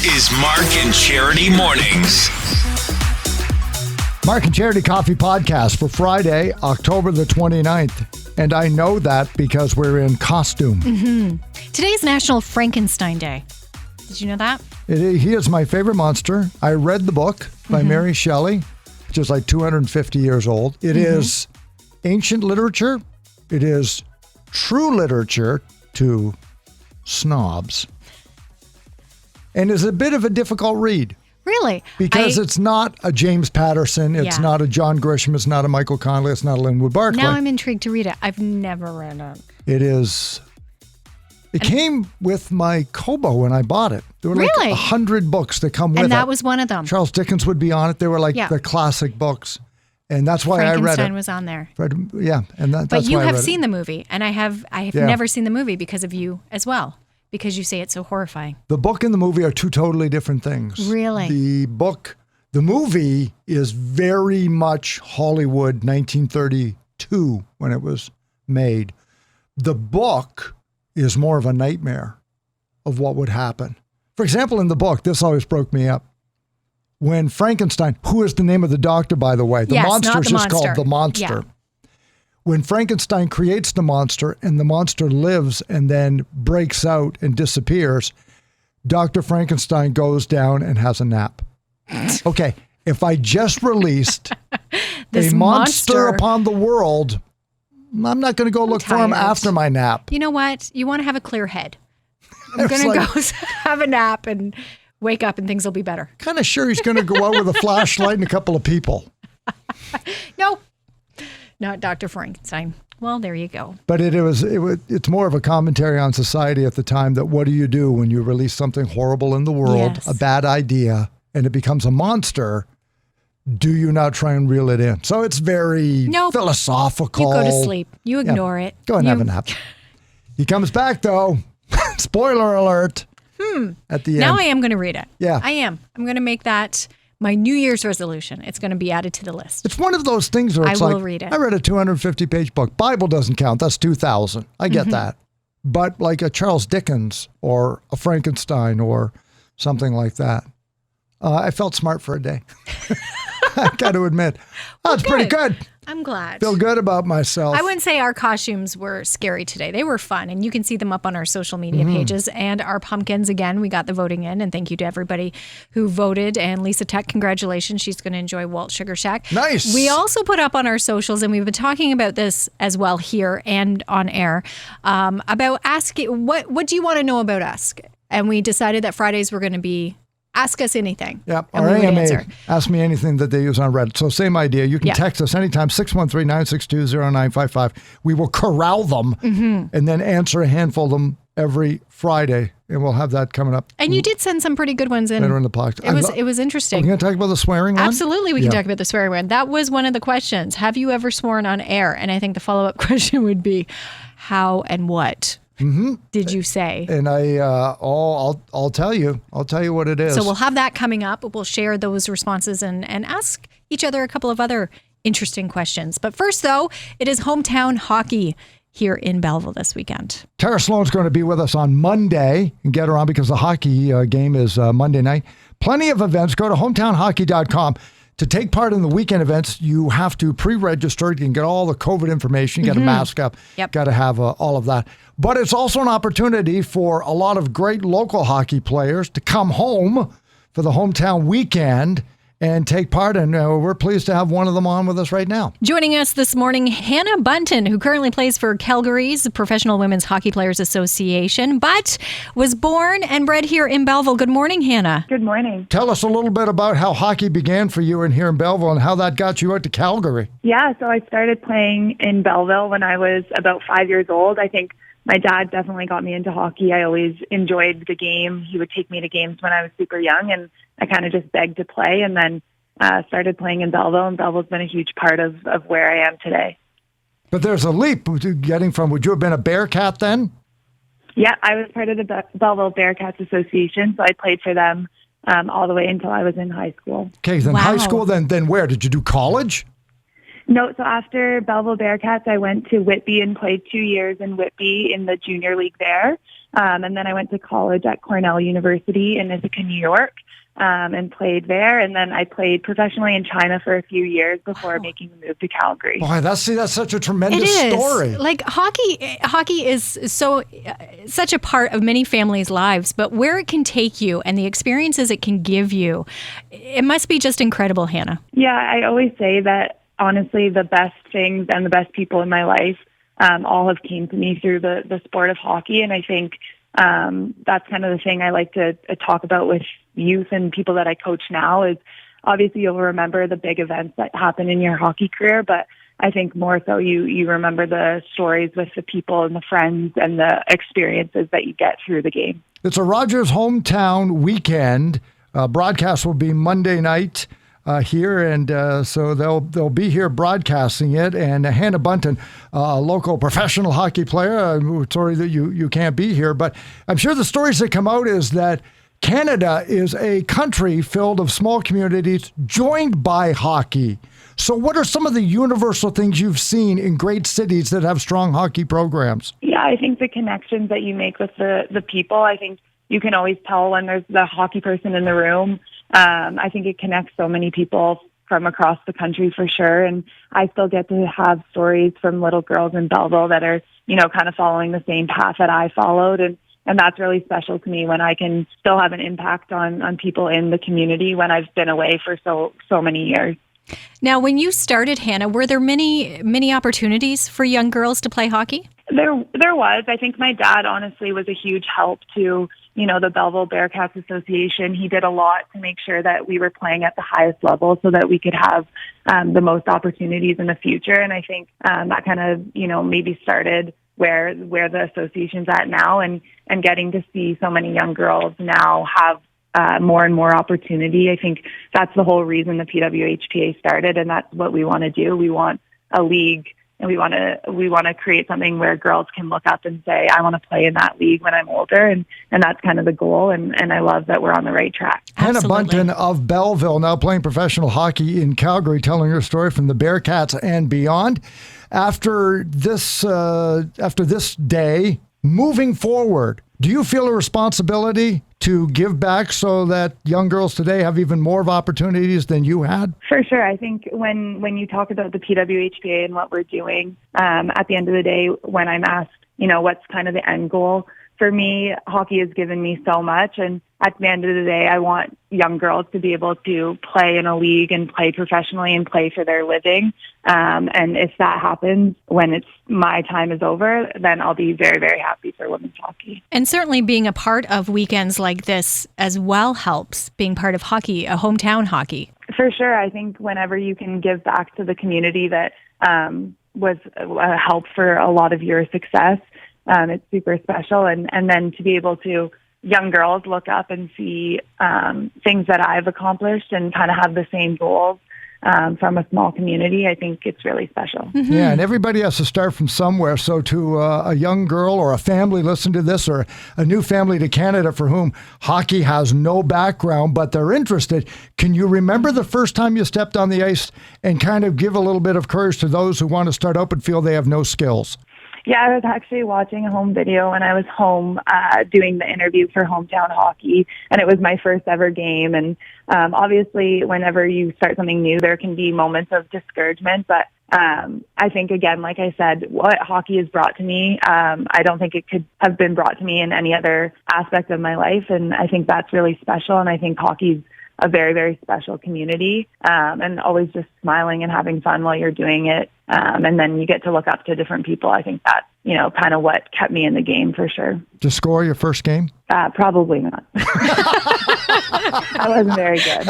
is Mark and Charity Mornings. Mark and Charity Coffee Podcast for Friday, October the 29th. And I know that because we're in costume. Today's National Frankenstein Day. Did you know that? He is my favorite monster. I read the book by Mary Shelley, which is like 250 years old. It is ancient literature. It is true literature to snobs. And is a bit of a difficult read. Really? Because it's not a James Patterson, it's not a John Grisham, it's not a Michael Connelly, it's not a Linwood Barclay. Now I'm intrigued to read it. I've never read it. It came with my Kobo when I bought it. There were like 100 books that come with it. And that was one of them. Charles Dickens would be on it. They were like the classic books. And that's why I read it. Frankenstein was on there. Yeah, and that's but you why I have read seen the movie, and I have never seen the movie because of you as well. Because you say it's so horrifying. The book and the movie are two totally different things. Really? The movie is very much Hollywood 1932 when it was made. The book is more of a nightmare of what would happen. For example, in the book, this always broke me up. When Frankenstein, who is the name of the doctor, by the way? The monster is just called the monster. Yeah. When Frankenstein creates the monster and the monster lives and then breaks out and disappears, Dr. Frankenstein goes down and has a nap. Okay, if I just released a monster upon the world, I'm not going to go look for him after my nap. You know what? You want to have a clear head. I'm going to go have a nap and wake up and things will be better. Kind of sure he's going to go out with a flashlight and a couple of people. No. Not Dr. Frankenstein. Well, there you go. But it's more of a commentary on society at the time that what do you do when you release something horrible in the world, a bad idea, and it becomes a monster? Do you now try and reel it in? So it's very philosophical. You go to sleep. You ignore it. Go and have a nap. He comes back, though. Spoiler alert. At the end. Now I am going to read it. Yeah. I am. I'm going to make that my New Year's resolution. It's going to be added to the list. It's one of those things where it's I will read it. I read a 250-page book. Bible doesn't count. That's 2,000. I get that. But like a Charles Dickens or a Frankenstein or something like that, I felt smart for a day. I got to admit. That's pretty good. I'm glad. Feel good about myself. I wouldn't say our costumes were scary today. They were fun, and you can see them up on our social media pages. And our pumpkins, again, we got the voting in, and thank you to everybody who voted. And Lisa Tech, congratulations. She's going to enjoy Walt Sugar Shack. Nice. We also put up on our socials, and we've been talking about this as well here and on air, about asking, what do you want to know about us? And we decided that Fridays were going to be Ask Us Anything. Yep. Our AMA, Ask Me Anything that they use on Reddit. So same idea. You can text us anytime, 613-962-0955. We will corral them and then answer a handful of them every Friday. And we'll have that coming up. And you did send some pretty good ones in. Later in the podcast. It was interesting. Are we going to talk about the swearing one? Absolutely, we can talk about the swearing one. That was one of the questions. Have you ever sworn on air? And I think the follow-up question would be, how and what? Did you say? And I'll tell you. I'll tell you what it is. So we'll have that coming up. We'll share those responses and ask each other a couple of other interesting questions. But first, though, it is hometown hockey here in Belleville this weekend. Tara Sloan's going to be with us on Monday and get her on because the hockey game is Monday night. Plenty of events. Go to hometownhockey.com. To take part in the weekend events, you have to pre-register. You can get all the COVID information. You got to mask up. Got to have all of that. But it's also an opportunity for a lot of great local hockey players to come home for the hometown weekend and take part. And we're pleased to have one of them on with us right now. Joining us this morning, Hannah Bunton, who currently plays for Calgary's Professional Women's Hockey Players Association, but was born and bred here in Belleville. Good morning, Hannah. Good morning. Tell us a little bit about how hockey began for you in here in Belleville and how that got you out to Calgary. Yeah, so I started playing in Belleville when I was about 5 years old. I think my dad definitely got me into hockey. I always enjoyed the game. He would take me to games when I was super young, and I kind of just begged to play, and then started playing in Belleville, and Belleville's been a huge part of where I am today. But there's a leap getting from, would you have been a Bearcat then? Yeah, I was part of the Belleville Bearcats Association, so I played for them all the way until I was in high school. Okay, then high school, then where? Did you do college? No, so after Belleville Bearcats, I went to Whitby and played 2 years in Whitby in the junior league there. And then I went to college at Cornell University in Ithaca, New York, and played there. And then I played professionally in China for a few years before making the move to Calgary. Boy, that's such a tremendous story. Like hockey is such a part of many families' lives, but where it can take you and the experiences it can give you, it must be just incredible, Hannah. Yeah, I always say that, honestly, the best things and the best people in my life all have came to me through the sport of hockey. And I think that's kind of the thing I like to talk about with youth and people that I coach now is obviously you'll remember the big events that happen in your hockey career, but I think more so you remember the stories with the people and the friends and the experiences that you get through the game. It's a Rogers hometown weekend. Broadcast will be Monday night here, and so they'll be here broadcasting it. And Hannah Bunton, a local professional hockey player, sorry that you can't be here, but I'm sure the stories that come out is that Canada is a country filled of small communities joined by hockey. So what are some of the universal things you've seen in great cities that have strong hockey programs? Yeah, I think the connections that you make with the people, I think you can always tell when there's the hockey person in the room. I think it connects so many people from across the country for sure. And I still get to have stories from little girls in Belleville that are, kind of following the same path that I followed. And that's really special to me when I can still have an impact on people in the community when I've been away for so many years. Now, when you started, Hannah, were there many opportunities for young girls to play hockey? There was. I think my dad honestly was a huge help to, the Belleville Bearcats Association. He did a lot to make sure that we were playing at the highest level so that we could have the most opportunities in the future. And I think that kind of, maybe started where the association's at now and getting to see so many young girls now have more and more opportunity. I think that's the whole reason the PWHPA started, and that's what we want to do. We want a league, and we want to create something where girls can look up and say, I want to play in that league when I'm older, and that's kind of the goal, and I love that we're on the right track. Hannah Bunton of Belleville, now playing professional hockey in Calgary, telling her story from the Bearcats and beyond. After this day, moving forward, do you feel a responsibility to give back so that young girls today have even more of opportunities than you had? For sure. I think when you talk about the PWHPA and what we're doing, at the end of the day, when I'm asked, what's kind of the end goal, for me, hockey has given me so much. And at the end of the day, I want young girls to be able to play in a league and play professionally and play for their living. And if that happens when my time is over, then I'll be very, very happy for women's hockey. And certainly being a part of weekends like this as well helps, being part of hockey, a hometown hockey. For sure. I think whenever you can give back to the community that was a help for a lot of your success, it's super special. And then to be able to young girls look up and see things that I've accomplished and kind of have the same goals from a small community, I think it's really special. Mm-hmm. Yeah, and everybody has to start from somewhere. So to a young girl or a family listen to this, or a new family to Canada for whom hockey has no background, but they're interested, can you remember the first time you stepped on the ice and kind of give a little bit of courage to those who want to start out but feel they have no skills? Yeah, I was actually watching a home video when I was home doing the interview for Hometown Hockey, and it was my first ever game. And obviously, whenever you start something new, there can be moments of discouragement. But I think, again, like I said, what hockey has brought to me, I don't think it could have been brought to me in any other aspect of my life. And I think that's really special. And I think hockey's a very, very special community, and always just smiling and having fun while you're doing it. And then you get to look up to different people. I think that's, kind of what kept me in the game for sure. To score your first game? Probably not. I wasn't very good.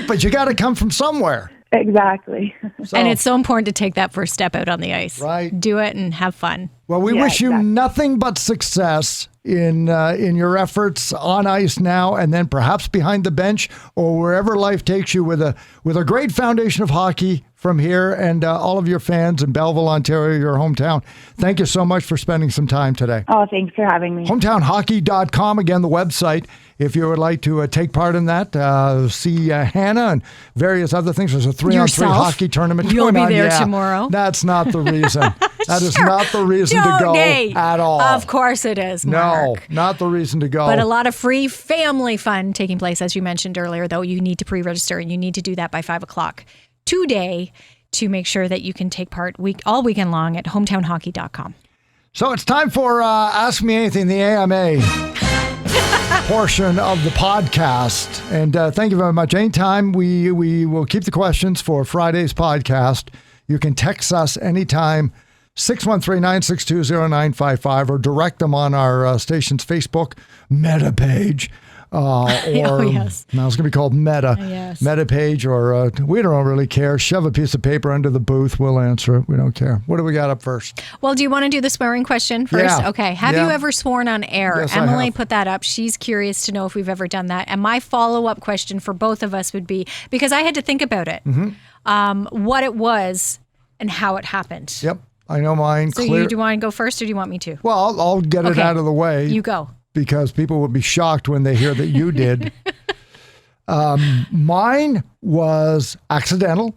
But you got to come from somewhere. Exactly. And it's so important to take that first step out on the ice. Right. Do it and have fun. Well, we Yeah, wish you exactly. nothing but success in your efforts on ice now, and then perhaps behind the bench or wherever life takes you with a great foundation of hockey from here and all of your fans in Belleville, Ontario, your hometown. Thank you so much for spending some time today. Oh, thanks for having me. Hometownhockey.com, again, the website. If you would like to take part in that, see Hannah and various other things. There's a 3-on-3 Yourself? hockey tournament You'll going be on. there Yeah, tomorrow. That's not the reason. That is Sure. not the reason to Don't go they? at all. Of course it is, No, Mark. not the reason to go. But a lot of free family fun taking place, as you mentioned earlier, though. You need to pre-register, and you need to do that by 5 o'clock today to make sure that you can take part all weekend long at hometownhockey.com. So it's time for Ask Me Anything, the AMA portion of the podcast. And thank you very much. Anytime we will keep the questions for Friday's podcast. You can text us anytime, 613-962-0955, or direct them on our station's Facebook Meta page. Or yes. now it's going to be called Meta. Yes. Meta page, or we don't really care. Shove a piece of paper under the booth. We'll answer it. We don't care. What do we got up first? Well, do you want to do the swearing question first? Yeah. Okay. Have Yeah. you ever sworn on air? Yes, I Emily have. put that up. She's curious to know if we've ever done that. And my follow-up question for both of us would be, because I had to think about it, what it was and how it happened. Yep. I know mine. So clear. do you want to go first, or do you want me to? Well, I'll get it Okay. out of the way. You go. Because people will be shocked when they hear that you did. Mine was accidental.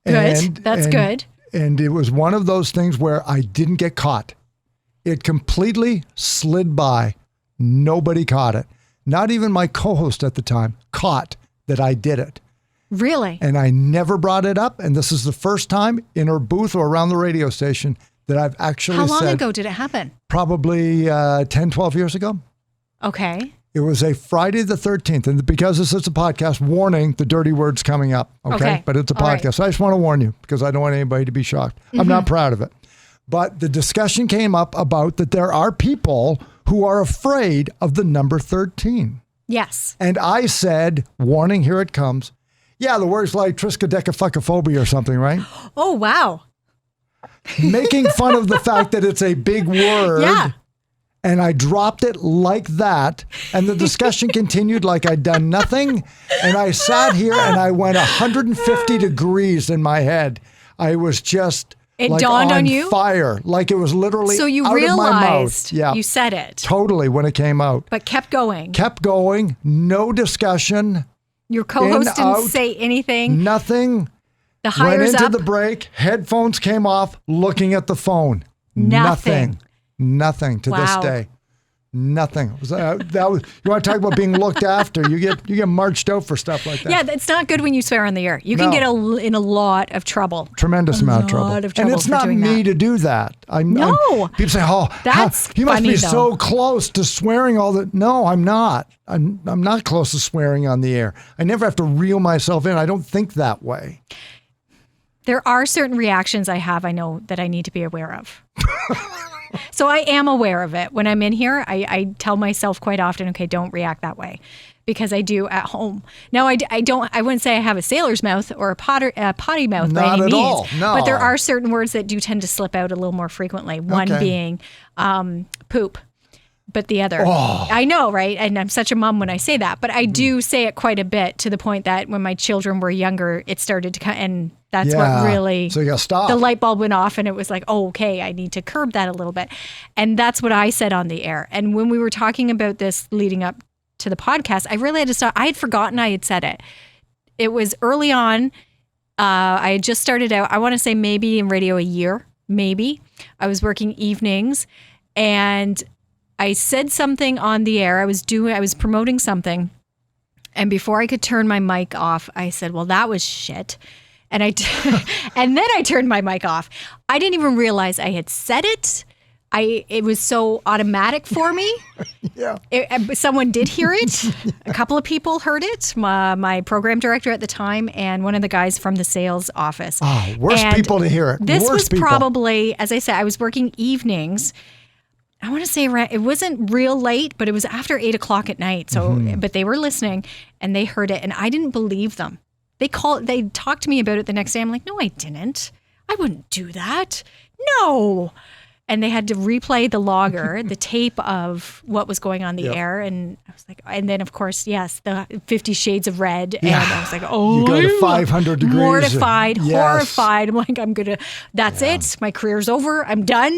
Good. That's good. And it was one of those things where I didn't get caught. It completely slid by. Nobody caught it. Not even my co-host at the time caught that I did it. Really? And I never brought it up. And this is the first time in her booth or around the radio station that I've actually How long said, ago did it happen? probably 10, 12 years ago. Okay. It was a Friday the 13th. And because this is a podcast, warning, the dirty words coming up. Okay. But it's a All right. podcast. So I just want to warn you because I don't want anybody to be shocked. I'm not proud of it. But the discussion came up about that there are people who are afraid of the number 13. Yes. And I said, warning, here it comes. Yeah, the word's like triskaidekaphobia or something, right? Oh, wow. Making fun of the fact that it's a big word. Yeah. And I dropped it like that. And the discussion continued like I'd done nothing. And I sat here and I went 150 degrees in my head. I was just It like dawned on you? fire. Like it was literally So you out of my mouth. realized Yeah, you said it, totally when it came out. but kept going. Kept going. No discussion. Your co-host in, didn't out, say anything. Nothing. The Went hires into up. the break. Headphones came off. Looking at the phone. Nothing. Nothing to this Wow. day. Nothing. That was. You want to talk about being looked after? You get marched out for stuff like that. Yeah, it's not good when you swear on the air. You can No. get in a lot of trouble. Tremendous amount of trouble. lot of And trouble it's for not doing me that. to do that. No. People say, "Oh, That's you must funny, be though. so close to swearing all the." No, I'm not. I'm not close to swearing on the air. I never have to reel myself in. I don't think that way. There are certain reactions I have, I know, that I need to be aware of. So I am aware of it. When I'm in here, I tell myself quite often, okay, don't react that way, because I do at home. Now, I wouldn't say I have a sailor's mouth or a potty mouth by Not any at means. all, no. But there are certain words that do tend to slip out a little more frequently. One Okay. being poop. But the other, Oh. I know, right? And I'm such a mom when I say that, but I do say it quite a bit, to the point that when my children were younger, it started to come, and that's Yeah. what really, So you gotta stop. the light bulb went off, and it was like, oh, okay, I need to curb that a little bit. And that's what I said on the air. And when we were talking about this leading up to the podcast, I really had to stop. I had forgotten I had said it. It was early on. I had just started out, I want to say maybe in radio a year, maybe. I was working evenings, and I said something on the air. I was promoting something, and before I could turn my mic off, I said, "Well, that was shit." And and then I turned my mic off. I didn't even realize I had said it. It was so automatic for me. Yeah. Someone did hear it. A couple of people heard it. My program director at the time, and one of the guys from the sales office. Oh, worst And people to hear it. This Worst was people. probably, as I said, I was working evenings. I want to say it wasn't real late, but it was after 8 o'clock at night. So, but they were listening and they heard it, and I didn't believe them. They talked to me about it the next day. I'm like, no, I didn't. I wouldn't do that. No. and they had to replay the logger, the tape of what was going on the air. And I was like, and then of course, yes, the 50 Shades of Red. And I was like, oh, you go to 500 degrees. Mortified, horrified. I'm like, that's it. My career's over. I'm done.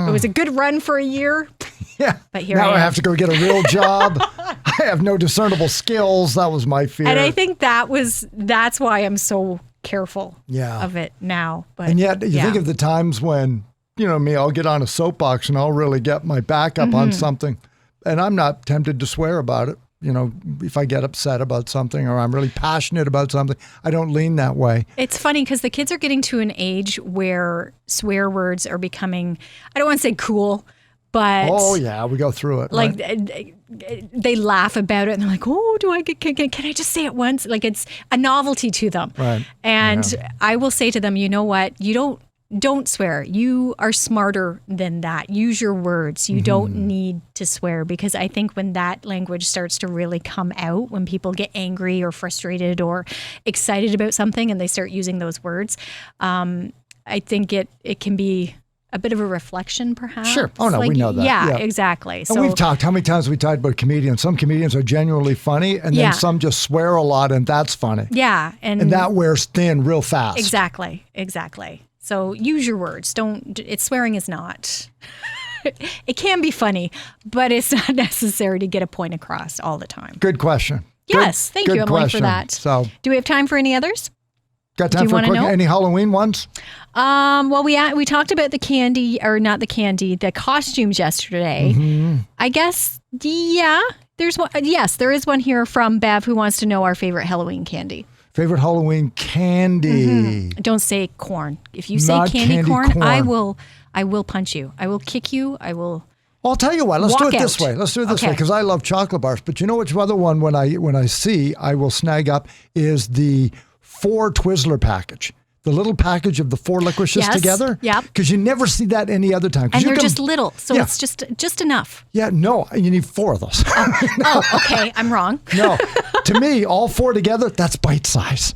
It was a good run for a year. Yeah. But here now I am. I have to go get a real job. I have no discernible skills. That was my fear. And I think that's why I'm so careful of it now. But and yet you think of the times when, me, I'll get on a soapbox and I'll really get my back up on something. And I'm not tempted to swear about it. If I get upset about something or I'm really passionate about something, I don't lean that way. It's funny because the kids are getting to an age where swear words are becoming, I don't want to say cool, but oh yeah, we go through it. Like right? they laugh about it and they're like, oh, can I just say it once? Like it's a novelty to them. Right. And I will say to them, you know what? Don't swear. You are smarter than that. Use your words. You don't need to swear, because I think when that language starts to really come out, when people get angry or frustrated or excited about something and they start using those words, I think it can be a bit of a reflection, perhaps. Sure. Oh, no, we know that. Yeah, exactly. And we've talked, how many times have we talked about comedians? Some comedians are genuinely funny, and then some just swear a lot, and that's funny. Yeah. And that wears thin real fast. Exactly. So use your words. Swearing is not, it can be funny, but it's not necessary to get a point across all the time. Good question. Yes. Thank you, Emily, for that. So, do we have time for any others? Got time for any Halloween ones? Well, we talked about the costumes yesterday. I guess, there's one. Yes, there is one here from Bev who wants to know our favorite Halloween candy. Favorite Halloween candy? Don't say corn. If you say candy corn, I will punch you. I will kick you. I will. Well, I'll tell you what. Let's do it this way. Okay. Because I love chocolate bars. But you know which other one when I see I will snag up is the 4 Twizzler package. The little package of the 4 licorices together. Yep. Because you never see that any other time. And they're just little, so it's just enough. Yeah, no, you need 4 of those. Okay, I'm wrong. No, to me, all 4 together, that's bite size.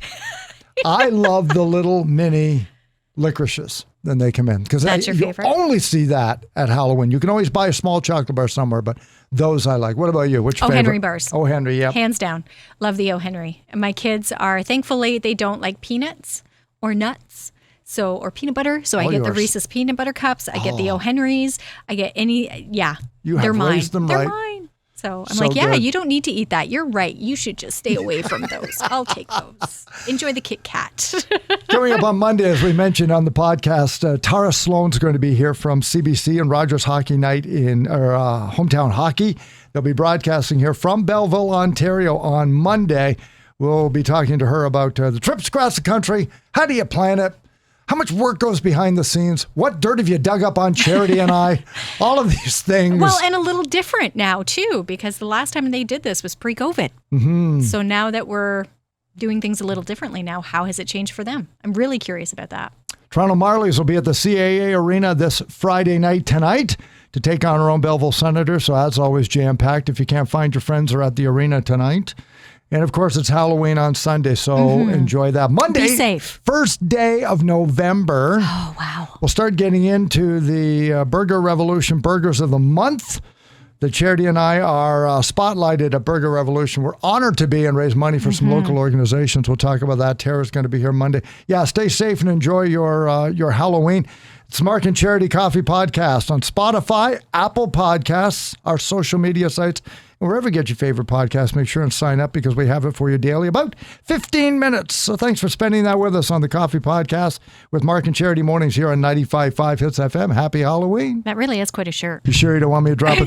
I love the little mini licorices. Then they come in. Because that's your favorite? You only see that at Halloween. You can always buy a small chocolate bar somewhere, but those I like. What about you? What's your favorite? Henry bars. Oh, Henry, yeah. Hands down. Love the O. Henry. And my kids thankfully, they don't like peanuts or nuts. Or peanut butter. So I get the Reese's peanut butter cups. I get the O. Henrys. I get they're mine. Raised them they're right. mine. So I'm good. you don't need to eat that. You're right. You should just stay away from those. I'll take those. Enjoy the Kit Kat. Coming up on Monday, as we mentioned on the podcast, Tara Sloan's going to be here from CBC and Rogers Hockey Night in Hometown Hockey. They'll be broadcasting here from Belleville, Ontario on Monday. We'll be talking to her about the trips across the country. How do you plan it? How much work goes behind the scenes? What dirt have you dug up on Charity and I? All of these things. Well, and a little different now, too, because the last time they did this was pre-COVID. So now that we're doing things a little differently now, how has it changed for them? I'm really curious about that. Toronto Marlies will be at the CAA Arena this Friday night tonight to take on our own Belleville Senators. So as always, jam-packed. If you can't find your friends, are at the arena tonight. And of course, it's Halloween on Sunday, so enjoy that. Monday, be safe. First day of November. Oh, wow. We'll start getting into the Burger Revolution Burgers of the Month. The Charity and I are spotlighted at Burger Revolution. We're honored to be and raise money for some local organizations. We'll talk about that. Tara's going to be here Monday. Yeah, stay safe and enjoy your Halloween. It's Mark and Charity Coffee Podcast on Spotify, Apple Podcasts, our social media sites, and wherever you get your favorite podcast. Make sure and sign up because we have it for you daily, about 15 minutes. So thanks for spending that with us on the Coffee Podcast with Mark and Charity mornings here on 95.5 Hits FM. Happy Halloween. That really is quite a shirt. You sure you don't want me to drop a few